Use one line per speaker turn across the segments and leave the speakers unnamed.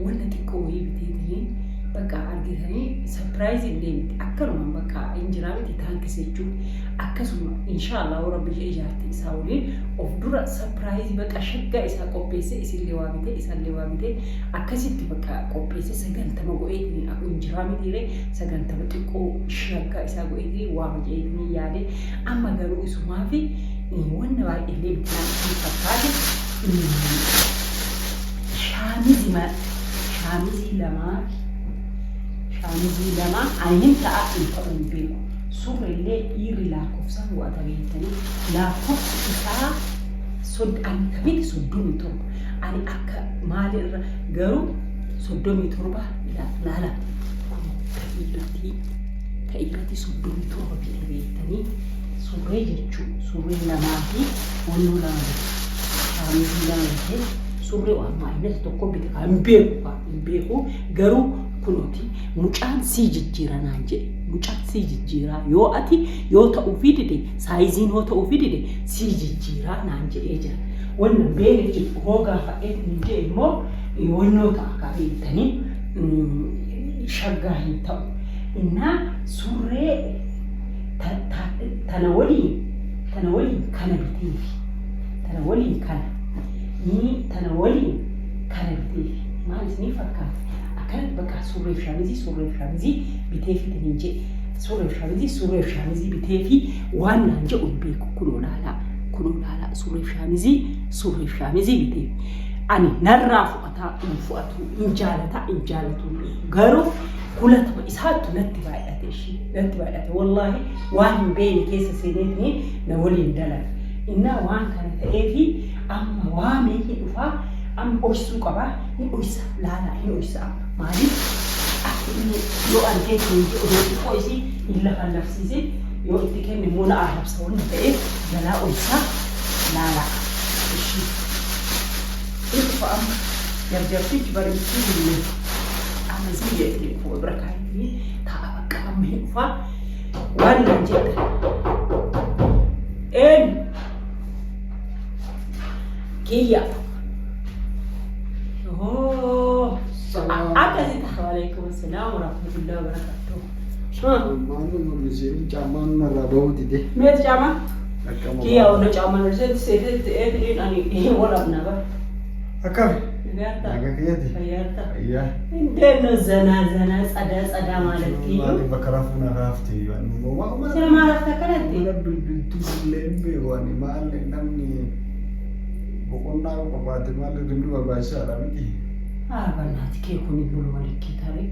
وانا تكوي بتيتني بقى أرجعني سبرايز اللي أكرم بقى إنجرامي تتانك سجون أكسم إن شاء الله ورب إجارتي ساولين أفضل سبرايز بقى شقة إسا قبيسة إسا اللي وابده أكسيت بقى قبيسة سجن تمقويتني أكو إنجرامي ديري سجن تمتقو شقة إسا قويتني وامجيتني يعني أما قالوا إسما في وانا بقى اللي بتانك سبرايز شامزي لما أنهم تأكل فأنبيه سورة اللي يري لا كفسان وأتبيتني لا كفس إساء صد أن تبيت صدومي تربة أني أكا مالي غرو صدومي تربة لا تأيلتي صدومي تربة بيتني سورة جتشو سورة لما في ونو لما شامزي لما سورة وأما إنه تقوم بيكو غرو كنوتي مجان سيجيرا نانجي مجان سيجيرا يو أتي يو تأوفيدي دي سايزين هو تأوفيدي دي سيجيرا نانجي إيجا وانا بينك هوغا فأيت نجي مو يونو تأكاري تاني شغاهي تاو إنا سورة تناولي كان بتيفي تناولي بتيفي ما اسمي فكات كانت بقى سورة شامزي بتافي تنجي سورة شامزي بتافي وانا نجي أنبيكو كلو لا سورة شامزي بتافي أني نرى فؤاتو إنجالتو غارو كلها تبقى إسهاد نتبعيات والله واهم بيني كيسا سيدتني نولي ندلال إنا وان كانت إيفي أما وامي يدفع أم أويسو كبا أويسا لا أويسا مالي أكيد لو أنتي تيجي أويسي أويسي إلا فنفسي يو إتكلم من مونا أحب سوون نتأيه لا أويسا لا إيشي إيه فأم يرجعتي جبري تيجي أنا زي اللي هو بركاته تعب كلام هيفا ولا جد إن كيا عليكم السلام ورحمة الله وبركاته.
ما نقول جامان نرابو دي.
ميت جامان؟ كيا ولا جامان رجعت سيرت إيه أني ولا بنابا.
أكمل.
نجاتا.
نجاكيتي.
نجاتا.
إياه.
إنتنا زنا أدا مالكي.
ما دي بكرافنا رافتي يعني
ما. سلام ما رافتا كنتي.
ولا بالبنتو لمبي واني ما اللي نمني بقولنا وبعد ما اللي دملوا بعشرة رمتي.
بنات كيف يقولوا مالك ترى؟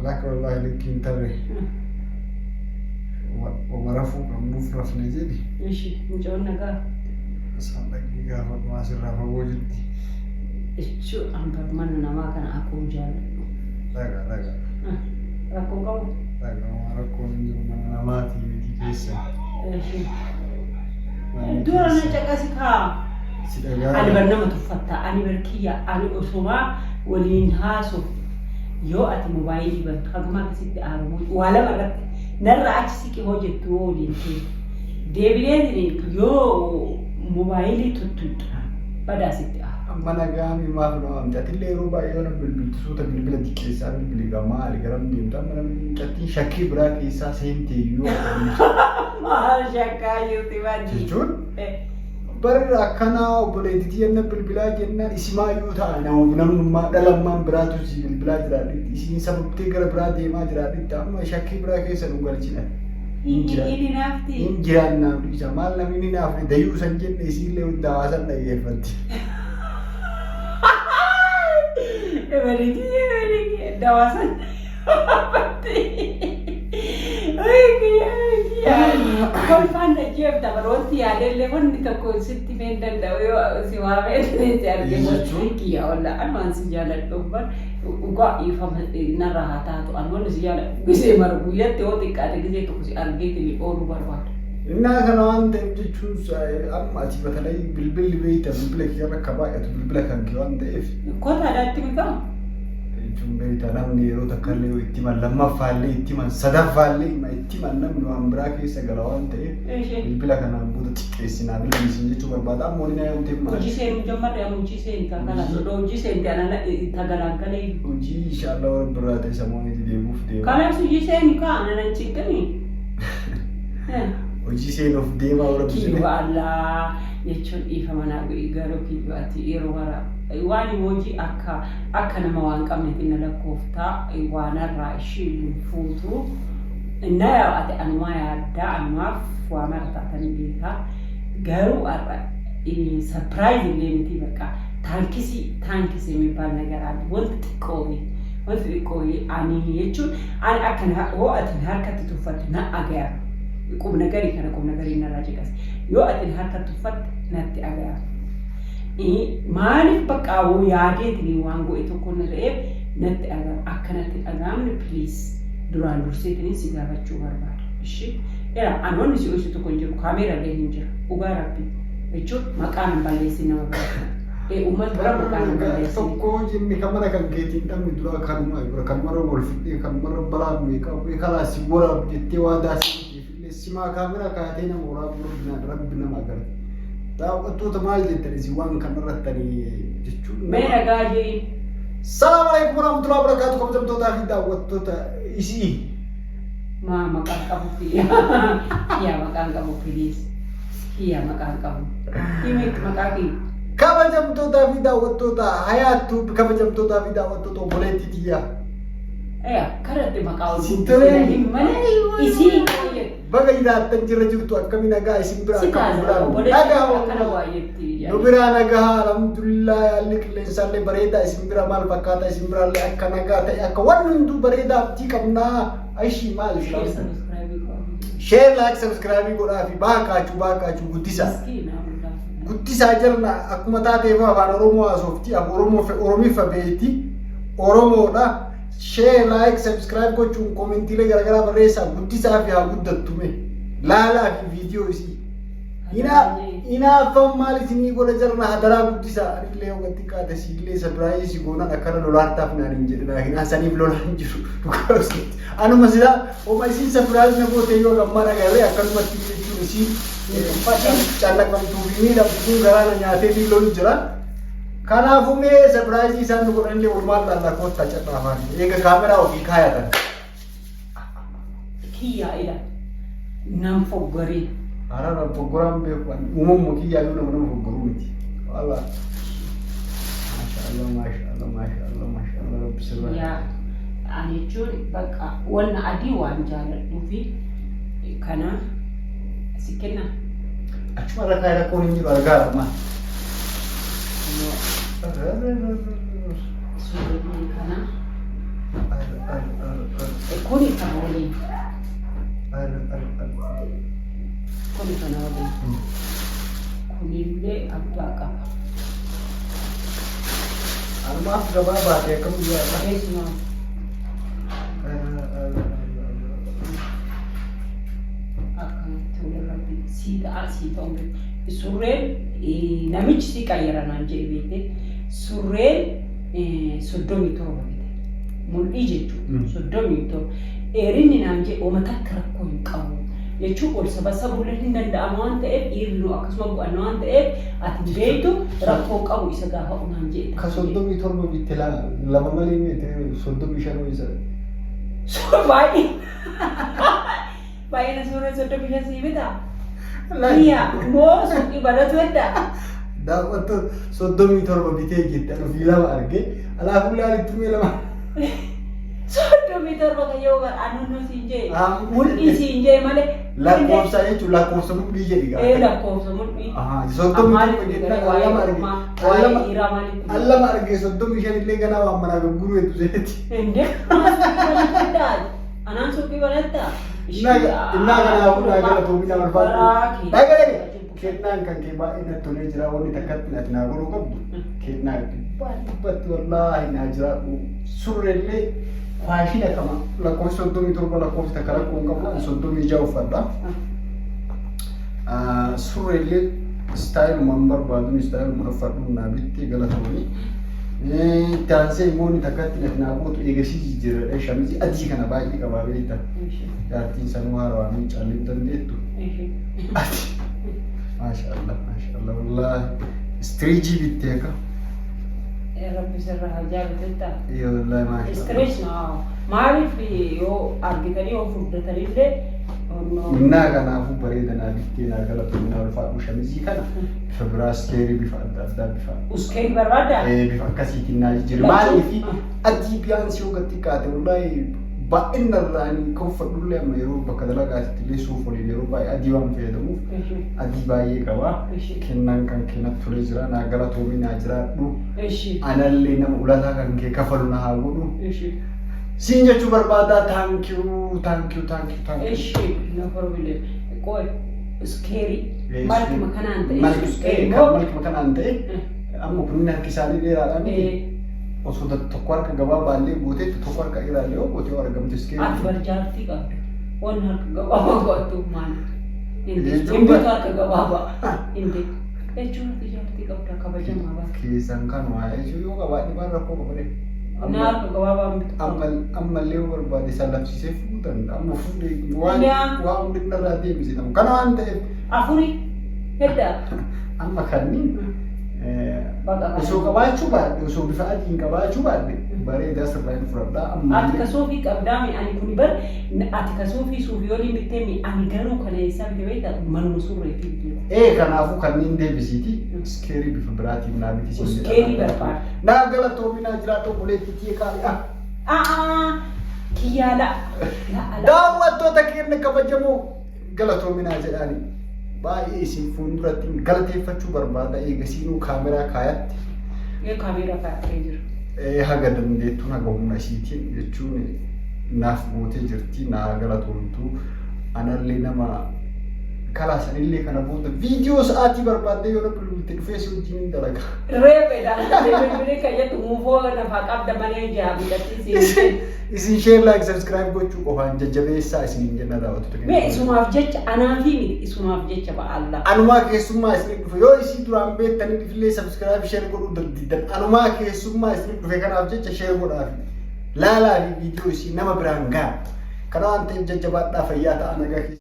لك والله لك ترى. ومرفوع مفرف نجدي.
إيش مجونا كا؟
سامك يقال ما سرّا فوجدي.
إيش أم برمنا ما كان أكون جال.
لا.
أكون كم؟
لا ما أكون جرمنا ما تيجي كيسة.
إيش؟ دورنا جالسكا. أنا برنامج تفتح أنا بركيا أنا أسمع ولين هاسو يو أتى موبايلي بخدمة كسيت أرمون ولا مرة نرى أشيك هو جتوا لينتي دبلين يو موبايلي تطلع بدأ سيت
أما نجامي ما فلان تاتلي روبا يونا بالبلتسوت بالبلد كيسا بالجمال الجرام ديم تامنا تاتي شكي براك كيسا سينتي يو
ما شكا يوتيبادي
تجون برا كنا وبلدتي أنا بالبلاد جنّا اسمه يوتا أنا ونمّا دلما براتو سي بالبلاد جرادي اسمه سبب تيجر برادي ما جرادي تام شاكي برا كيسا نقولنا
إني نافتي
إنجران نام جمال نامي نافي دايو سنجن نسيله ودواسا نيجي فدي
بريكي دواسا فدي كل فان جيب تبروتي على اللي هون تكون ستي من دندوي سوامين نجارك كيا ولا أنا سجالة الأمور وقع يفهم نراها تاتو أنا سجالة بيسي مربوية تودي كده كده تكوسي أرجيت اللي أورو برباد
إنها كمان تبتشوز أما تبى تلاقي بالبل بيتا بالبل كيانا كباية بالبل كان كيان ديف
كل هذا تبي كم
jechuun beektaa namni yeroo takka illee itti man lammaffaallee itti man sadaffaallee itti man namni waan biraa keessa gala waan ta'eef bilbila kanaan booda xiqqeessinaa bilbilisii jechuu barbaada ammoo ni naayamtee maal.
Hojii seenuu jammadde amma hojii seentaa kana sodoo hojii seentee ana tagalagalee.
Hojii inshaallah warra biraa ta'e samoonitti deemuuf deema.
Kanaaf hojii seeni kaana nan ciqqanii.
Hojii seenuuf deema warra biraa.
Kiyyoo allaa jechuun dhiifama naa garuu kiyyoo ati yeroo bara. Waan hojii akka nama waan qabneef na lakkooftaa waan irraa ishii fuutu inna ati anumaa yaaddaa anumaaf waa marataatan beekaa garuu surprise illee miti bakka taankisii የሚባል ነገር አለ wanti xiqqoo ani jechuun ani akka hoo ati harkatti tuffatte na agayaa qub nagarii kana qub nagarii narraa jeqas yoo ati harkatti tuffatte natti agayaa. Maaliif bakka yaadeetiin waan go'e tokko na ta'eef natti akkanatti dhagaamne please duraan durseetiin si gaafachuu barbaada. Ishi anoonni si hojii tokko hin jiru kaameera illee hin jiru dhugaa rabbi jechuun maqaan hin balleessin nama bira. Uummata bira maqaan hin balleessin.
Tokko jenne kamana kan keetiin dhabni dura kanumarra wal fidhee kanumarra balaa beekalaa si waraab jettee waa daasii illee simaa kaameera kaatee nama waraabuu rabbi nama agarra. Daawwattoota maal jettanii waan kanarrattanii jechuun.
Mee dhagaa jee.
Salaamu alaikum warahmatullahi wabarakatuh kabajamtootaa fi daawwattoota isii.
Maqaan qabu kiyyaa maqaan qabu please. Kiyyaa maqaan qabu. Himitti maqaa kiyya.
Kabajamtootaa fi daawwattoota hayaattuu kabajamtootaa fi daawwattoota obboleettii kiyyaa.
Karatti maqaa hojii malee isii
baga jiraattan jirra jirtu akkamiin nagaa isin biraa nu biraa nagaa alhamdulillah yaalli qilleensaallee bareedaa isin bira maal fakkaata isin biraallee akka nagaa ta'e akka wanni hunduu bareedaa abdii qabnaa ayishii maal share like subscribe godhaa fi baakaachuu guddisaa jirna akkuma taateef afaan oromoo haasofti oromiffa beeyti oromoodha. Share, like, subscribe gochuun koomentiilee garaagaraa barreessaa guddisaa fi haa guddattume laalaa fi viidiyoo isii inaafan maal isinii godha jarna hadaraa guddisaa anillee hogatti qaata siillee sabiraayisii goonaan akkana lolaataaf naan hin jedhina hinaan saniif lolaan jiru dhugaasutti anuma silaa oma isiin sabiraayis na gootee yoo gammaa nagarree akkanumatti jechuun isii callaqamtuu fi miidhamtuun garaana nyaatee fi lolu jira. Kanaafuu mee surprise isaan nu godhan illee walumaan laallaa koottaa cadhaafaa eega kaameraa ofii kaayatan.
Kiyyaa ila nam foggorii.
Ara nam foggoraan beeku uumamuma kiyyaa yoo nama foggoruu miti. Wallaa. Maashaallah rabbi sirraa.
Yaa ani jechuun bakka wanna adii waan jaalladhuu fi kana si kenna.
Achuma irra kaayira koon hin jiru argaara maa.
Kuni kana waliin. Kunillee abbaa qaba.
Almaaf gabaa baatee akkam guyyaa
Keessumaa. Akkanatti walirratti sii ta'u surreen namichi si qayyaranaan jedhe beekte surreen 37 bite mul'ii jechuudha 37 dheerinni naan jedhe uummata akka rakkoo hin qabu jechuun ol sabasabuullee hin danda'amu waan ta'eef dhiirri akkasuma bu'anna waan ta'eef ati beektu rakkoo qabu isa gaafa naan jedhe.
Ka 37 bitte lama malee meetee 35 isa.
Baay'ina suuraa 35 sii bitaa. Iya, mau ibadah tu ada.
Dapat tu 37 bitee jette ofii lama arge alaafuulaa itti lama.
37 bakka yoo anu sinjee. Mul'ii sinjee malee.
Lakkoofsa jechuun lakkoofsa mul'ii jedhi gaafa.
Lakkoofsa mul'ii.
37 jette lama arge. Lama arge 35 illee ganaa waan manaa gurguru hedduu seeti.
Inde. Anaan suuqii banatta.
Inna kana tuumina barbaadu. Dhagalee kennaan kan kee baay'ee natti tolee jira wanni takkatti natti naa godhuu qabdu. Kennaan baay'ee wallaahi naa jira surreellee faashina kama lakkoofsa 37 lakkoofsa takka rakkoon qabu 36 uffadha. Surreellee istaayiluma barbaadu istaayiluma uffadhu naa bitti galatamanii Taasisee immoo takkatti nafnaa gootu eegasii jira shamizii adii kana baay'ee qabaa beekta. Jaartiin sanuu haarawaa caallee dandeettu. Ati maashaallah wallaahi istiriijii bittee akka.
Rabbi sirraa jaalatetta.
Wallaahi maashaallah.
Istiriij maaliif yoo argitanii yoo fudhatanii illee.
Innaa kanaafuu bareedanaa bittee naa galatoomina ulfaadhu shamizii kana bifa biraa iskeerii bifa adda addaa bifa.
Iskeerii barbaaddaa?
Bifa akkasiitiin naa jijjiirre maaliif adii biyyaansi yoo gatti kaate wallaahi baay'ina irraanii kan uffadhullee amma yeroo bakka dalagaatti illee suuf waliin yeroo baay'ee adii waan fayyadamuuf adii baay'ee qaba. Kennaan kan kennatti tolee jira naa galatoominaa jiraadhu. Anallee nama ulataa kan kee kafalu na haa godhu. Siin jechuu barbaadaa taankiyuu.
Eshi no problem. Qoy iskeerii malkuma kanaan ta'e.
Malkuma kanaan ta'e amma kun harki isaanii dheeraadhaan osoo tokko harka gabaabaallee gooteetti tokko harka dheeraallee yoo gootee yoo argamte iskeerii.
Ati barjaartii qabdu. Waan harka gabaabaa goottu maal? Hindi harka gabaabaa. Hindi. Jechuun jaartii qabdu kabajamaa baata.
Keessan kan waa jechuun yoo qabaadhe waan rakkoo qabadhe.
Naa gabaabaa
ammallee barbaade sallamsiisee fuudhan amma fuudhee waan hundinna irraa deebisifamu kana waan ta'eef
afurii heddaa
amma kanniin osoo qabaachuu baadhe osoo bifa adiin qabaachuu baadhe bareedaa sirraa hin fudhadhaa amma
ati kasuufii qabdaami ani kun bar ati kasuufii suufiyoolii bitteemi ani garuu kana isaa bite beektaa manuma surreetii
kanaafuu kanniin deebisiiti iskeerii bifa biraatiin naa biti siin
iskeerii barbaada
naa galatoominaa jiraadhu obboleettii kaali'a
kiyyaala
daawwattoota keenya kabajamoo galatoominaa jedhaani baay'ee isin fuulduratti galateeffachuu barbaada eegasiinuu kaameraa kaayatti.
Kaameraa kaayattee jira.
Haga dandeettuun haga humna isiitiin jechuun naaf gootee jirti naa galatoomtu anallee nama kalaasanillee kana booda viidiyoo sa'aatii barbaadde yoo rabbi lulte dhufee si wajjin dalaga.
Reebeedhaan deebiin kayyatu muufoo nafaa qabda malee jaabidatti
isin share like subscribe gochuu qofaan jajjabeessaa isiniin jenna daawwattoota keenya.
Mee isumaaf jecha anaa fi isumaaf jecha ba'aalla.
Anumaa keessummaa isin dhufe yoo isii duraan beektanii dhufillee subscribe share godhuu dandeettan anumaa keessummaa isin dhufe kanaaf jecha share godhaafi laalaa fi viidiyoo isii nama biraan ga'a. Kana waan ta'eef jajjabaadhaa fayyaa ta'aa nagaa keessa.